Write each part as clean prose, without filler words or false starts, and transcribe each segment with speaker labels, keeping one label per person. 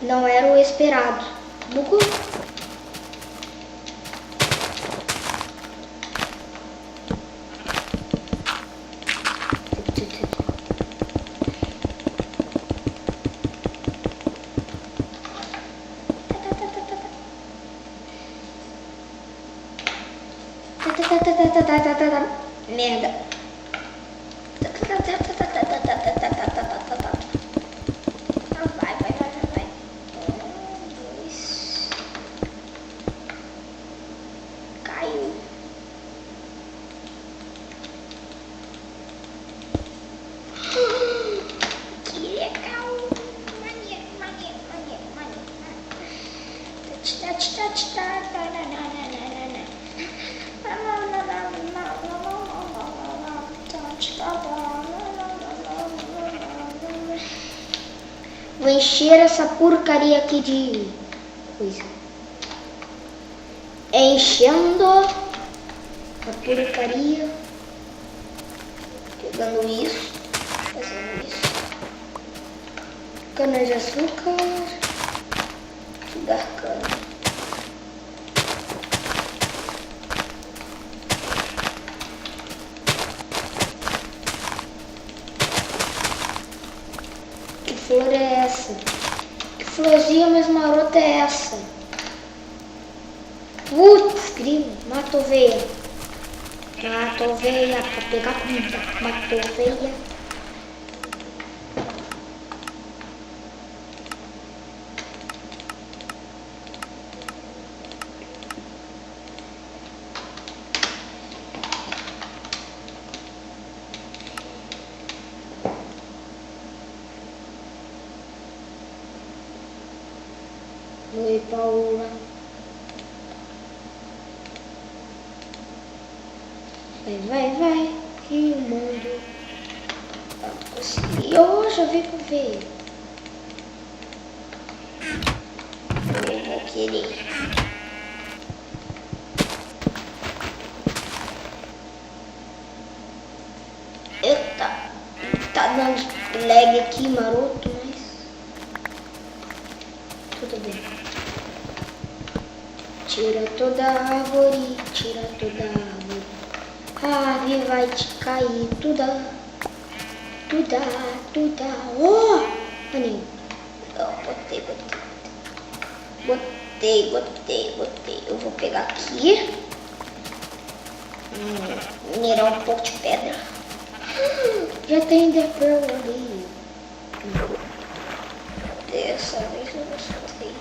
Speaker 1: Não era o esperado. Bugou. Merda. Vai. 2. Caiu. Que legal. Maneiro. Vou encher essa porcaria aqui de coisa. Enchendo a porcaria. Pegando isso. Fazendo isso. Cana de açúcar. Sugar cana. Que flor é essa? Que florzinha mais marota é essa? Putz, grilo, matou ovelha. Matou ovelha pra pegar comida. Matou ovelha. Oi, Paula. Vai, que o mundo vai conseguir. Oh, já vi pra ver. Eu vou querer. Eita, tá dando lag aqui, maroto, mas tudo bem. Tira toda a árvore, a árvore vai te cair, tudo. Oh, maninho. Botei. Eu vou pegar aqui. Minerar um pouco de pedra. Já tem Enderpearl ali. Dessa vez eu gostei.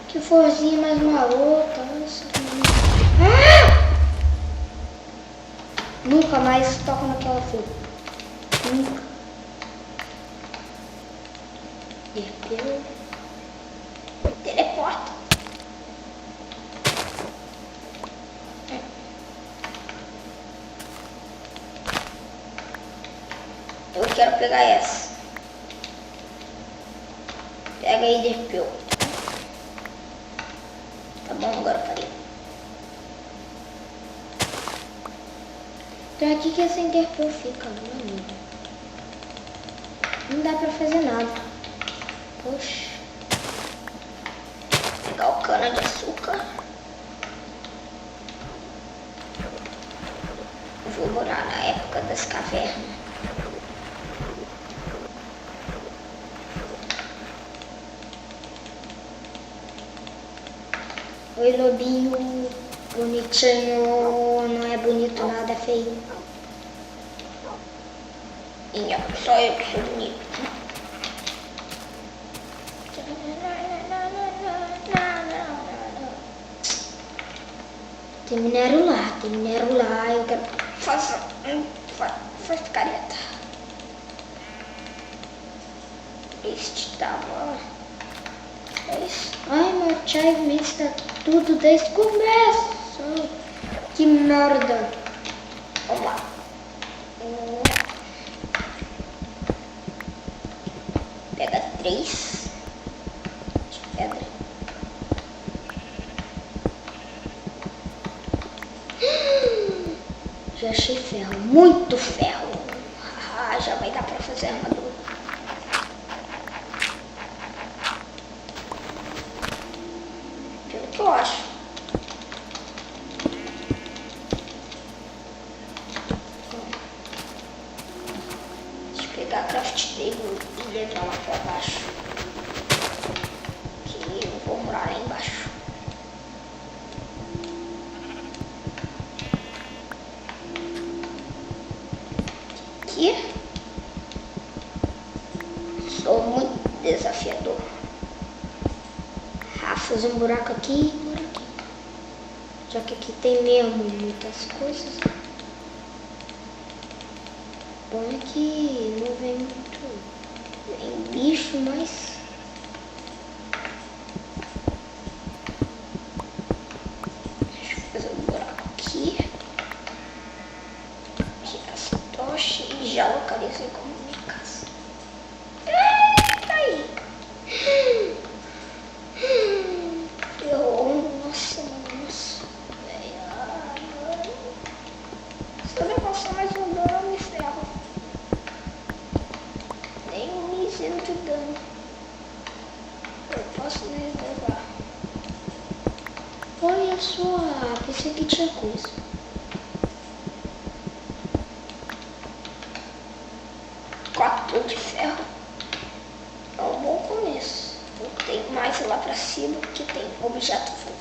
Speaker 1: Que florzinha mais marota. Nunca mais toco naquela flor. Nunca. Enderpearl. Teleporta. Eu quero pegar essa. Pega aí, Enderpearl. Tá bom, agora parei. Então aqui que essa Enderpearl fica, mano. Não dá pra fazer nada. Poxa. Pegar o cana de açúcar. Vou morar na época das cavernas. Oi, lobinho. Bonitinho. Não é bonito nada, é feio. Só eu que sou bonito. Tem minério lá, eu quero fazer careta. Este tava. Ai, meu achievement está tudo desde o começo. Que merda. Vamos lá. Pega 3 de pedra. Já achei ferro, muito ferro. Já vai dar pra fazer armadura. pegar a craft table e levar lá pra baixo. Que eu vou morar lá embaixo. Aqui. Sou muito desafiador. Ah, fiz um buraco aqui e um buraco aqui. Já que aqui tem mesmo muitas coisas. Bom é que não vem muito. Vem bicho, mas. Deixa eu fazer um buraco aqui. Tirar essa tocha e já localizei como minha casa. Eita aí! Nossa. Se eu levar só mais um dano, eu me ferro. Nem um mísero de dano. Eu posso me levar. Olha só, pensei que tinha coisa. Quatro de ferro. É um bom começo. Tem mais lá pra cima que tem objeto fogo.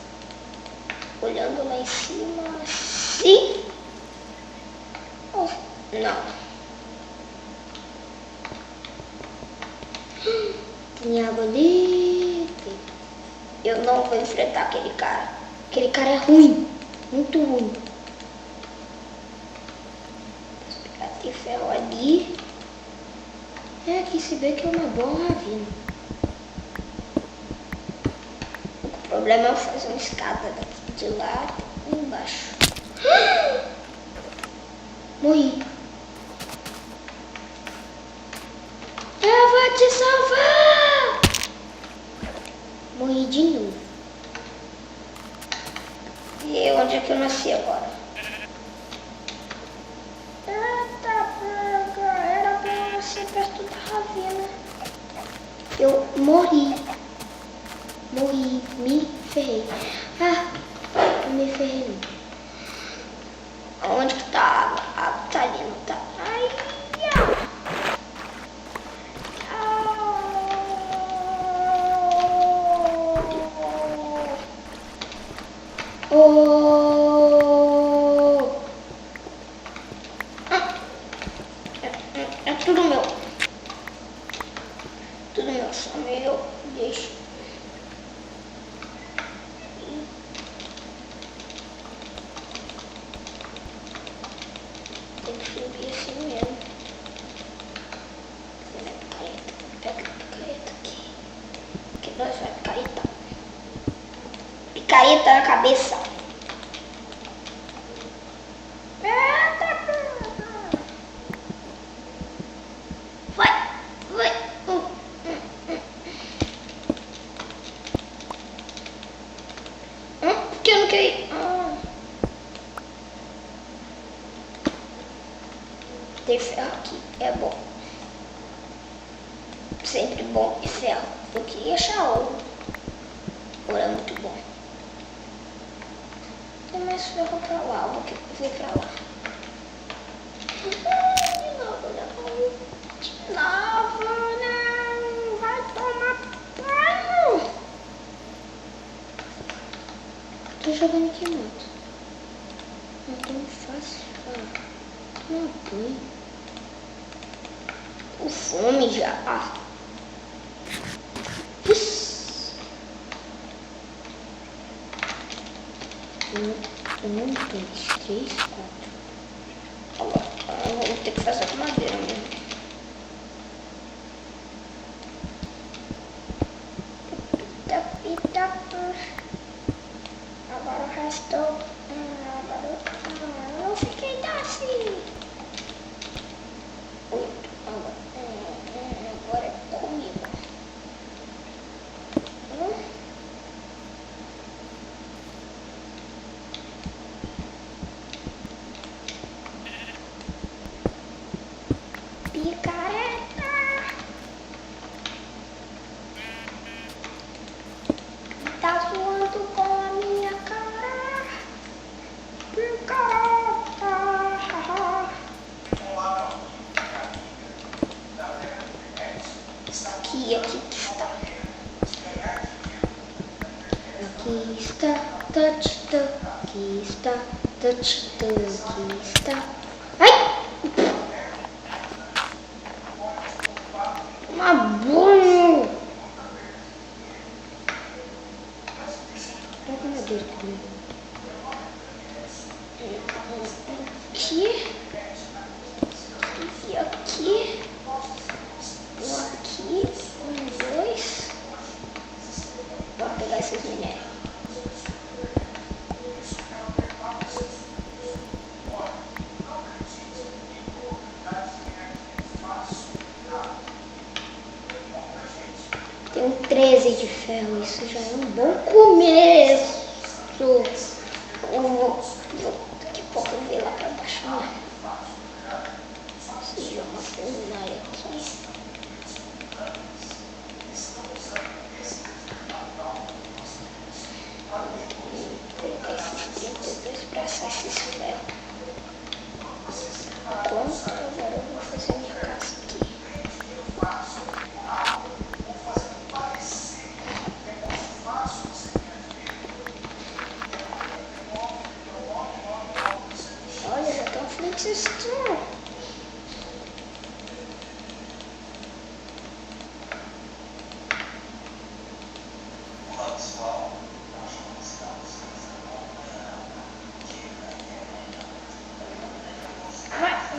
Speaker 1: Olhando lá em cima, sim. Oh, não. Tem água ali. Eu não vou enfrentar aquele cara. Aquele cara é ruim. Muito ruim. Vou pegar de ferro ali. É, aqui se vê que é uma boa ravina. O problema é fazer uma escada daqui de lá e embaixo. Morri. Eu vou te salvar! Morri de novo. E onde é que eu nasci agora? Era pra eu nascer perto da ravina. Eu morri. Me ferrei. Ah, eu me ferrei. Onde que tá a água? A água tá ali, não tá? Ai, é tudo meu. Tudo meu, só meu. Deixa. Tem que subir assim mesmo. Pega a picareta aqui. Que nós vai picareta. Picareta na cabeça. Vai. Porque eu não queria. Ter ferro aqui é bom. Sempre bom e ferro. Eu queria achar ouro. Ouro é muito bom. Tem mais ferro pra lá. Eu vou pra lá. De novo, não. Vai tomar banho. Tô jogando aqui muito. Não é tão fácil. Toma banho. Com fome já. Um, dois, três, quatro. Agora vamos ter que fazer com madeira mesmo. Agora o resto. Agora eu não fiquei assim. 8. Agora é comigo. Picareta. Tá zoando com a minha cara. aqui que está. Aqui está, aqui está, aqui está. Ai! Uma boa! Pega na dele comigo. Aqui. E aqui. Aqui. 1, 2. Vou pegar esses minérios. Tem 13 de ferro, isso já é um bom começo. Daqui a pouco eu vou lá pra baixo, né? Seja uma formulária aqui. Vou colocar esses 32 pra assar esses ferros. Pronto, agora eu vou fazer minha casa aqui. Olha, já tem um flintstone.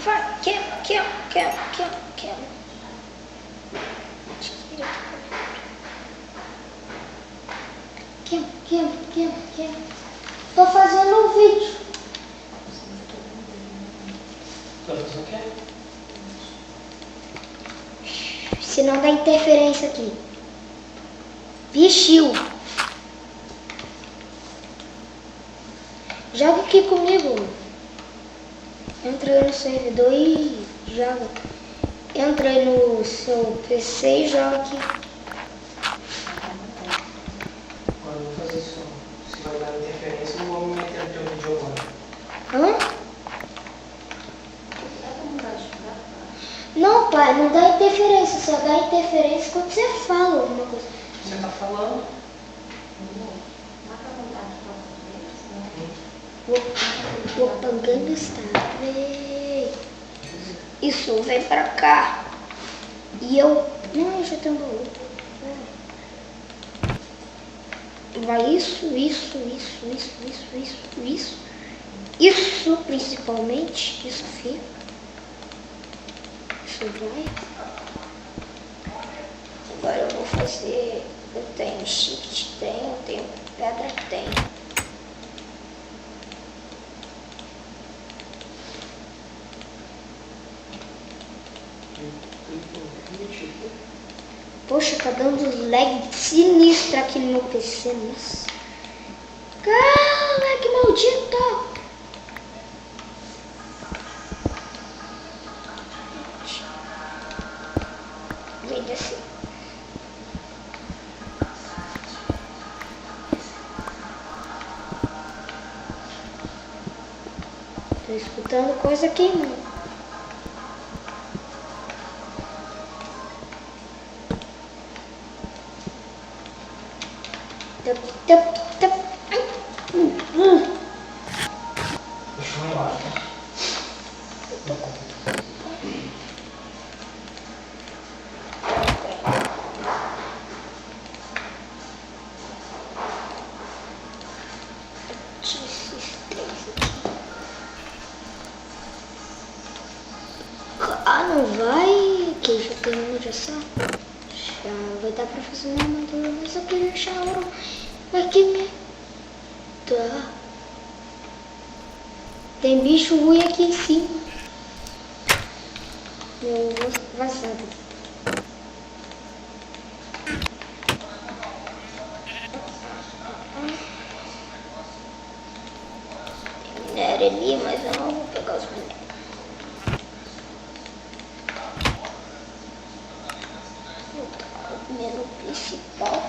Speaker 1: Vai, queima. Queima. Tô fazendo um vídeo.
Speaker 2: Tá fazendo o quê?
Speaker 1: Se não dá interferência aqui. Bichil. Joga aqui comigo. Entra aí no servidor e joga. Entra aí no seu PC e joga aqui.
Speaker 2: Agora eu vou fazer isso. Se vai dar interferência, eu vou me meter no teu vídeo agora.
Speaker 1: Hã? Não, pai, não dá interferência. Só dá interferência quando você fala alguma coisa.
Speaker 2: Você tá falando?
Speaker 1: Opa, gangsta. Isso, vem pra cá. E eu... Não, eu já tenho um baú. Vai isso. Isso principalmente. Isso fica. Isso vai. Agora eu vou fazer... Eu tenho shift, eu tenho pedra, tenho. Poxa, tá dando lag sinistro aqui no meu PC, nossa. Cara, que maldito! Vem descer. Tô escutando coisa queimando.
Speaker 2: Deixa eu ir lá.
Speaker 1: Ah, não vai? Que já tem uma já só. Já vai dar pra fazer uma armadura, mas aquele deixaram aqui me tá. Tem bicho ruim aqui em cima. Eu vou vazar daqui. Tem minério ali, mas eu não vou pegar os minérios. Vou botar o menu principal.